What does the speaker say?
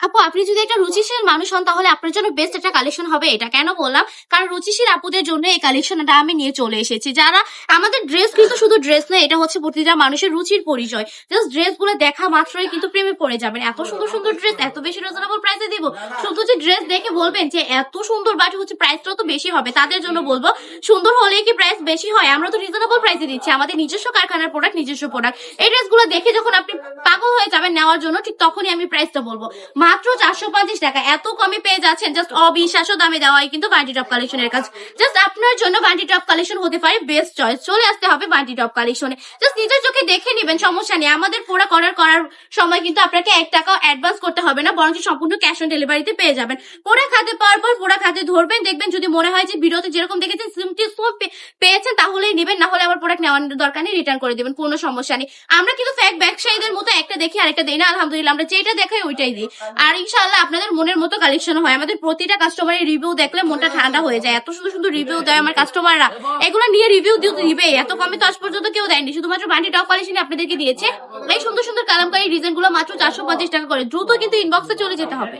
আপু আপনি যদি একটা রুচিশীল মানুষ হন তাহলে আপনার জন্য বেস্ট একটা কালেকশন হবে এটা। কেন বললাম? কারণ রুচিশীল আপুদের জন্য এই কালেকশনটা আমি নিয়ে চলে এসেছি। যারা আমাদের ড্রেস কিন্তু শুধু ড্রেস না, এটা হচ্ছে প্রতিটা মানুষের রুচির পরিচয়। জাস্ট ড্রেস গুলো দেখা মাত্রই কিন্তু প্রেমে পড়ে যাবেন। এত সুন্দর সুন্দর ড্রেস এত বেশি রিজনেবল প্রাইসে দিব। শুধু যে ড্রেস দেখে বলবেন যে এত সুন্দর, বাট হচ্ছে প্রাইসটাও তো বেশি হবে। তাদের জন্য বলবো সুন্দর হলে কি প্রাইস বেশি হয়? আমরা তো রিজনেবল প্রাইসে দিচ্ছি, আমাদের নিজস্ব কারখানার প্রোডাক্ট, নিজস্ব প্রোডাক্ট। এই ড্রেসগুলো দেখে যখন আপনি পাগল হয়ে যাবেন নেওয়ার জন্য, ঠিক তখনই আমি প্রাইসটা বলবো। মাত্র 450 টাকা এত কমে পেয়ে যাচ্ছেন। জাস্ট অবিশ্বাস্য দামে দেওয়াই কিন্তু বান্টি টপ কালেকশনের কাজ। জাস্ট আপনার জন্য বান্টি টপ কালেকশন হতে পারে বেস্ট চয়েস। চলে আসতে হবে বান্টি টপ কালেকশনে। জাস্ট নিজের চোখে দেখে নেবেন, সমস্যা নেই। আমাদের পুরো করার সময় কিন্তু আপনাকে 1 টাকাও অ্যাডভান্স করতে হবে না, বরং সম্পূর্ণ ক্যাশ অন ডেলিভারিতে পেয়ে যাবেন। পুরো খাতে পাওয়ার পর পুরো খাতে ধরবেন, দেখবেন যদি মনে হয় যে ভিডিওতে যেরকম দেখেছেন সিমটি পেয়েছেন তাহলেই নেবেন, না হলে আবার প্রোডাক্ট নেওয়ার দরকার নেই, রিটার্ন করে দেবেন, কোনো সমস্যা নেই। আমরা কিন্তু ফ্যাক ব্যবসায়ীদের মতো একটা দেখি আরেকটা দেই না, আলহামদুলিল্লাহ আমরা যেটা দেখাই ওইটাই দিই। আর ইনশাআল্লাহ আপনাদের মনের মতো কালেকশন হয়। আমাদের প্রতিটা কাস্টমারের রিভিউ দেখলে মনটা ঠান্ডা হয়ে যায়। এত সুন্দর সুন্দর রিভিউ দেয় আমার কাস্টমাররা, এগুলো নিয়ে রিভিউ দিবে। এত কমে তো আজ পর্যন্ত কেউ দেয়নি, শুধুমাত্র বান্টি টপ কালেকশন আপনাদেরকে দিয়েছে। এই সুন্দর সুন্দর কালামকারী ডিজাইন গুলো মাত্র 450 টাকা করে। দ্রুত কিন্তু ইনবক্সে চলে যেতে হবে।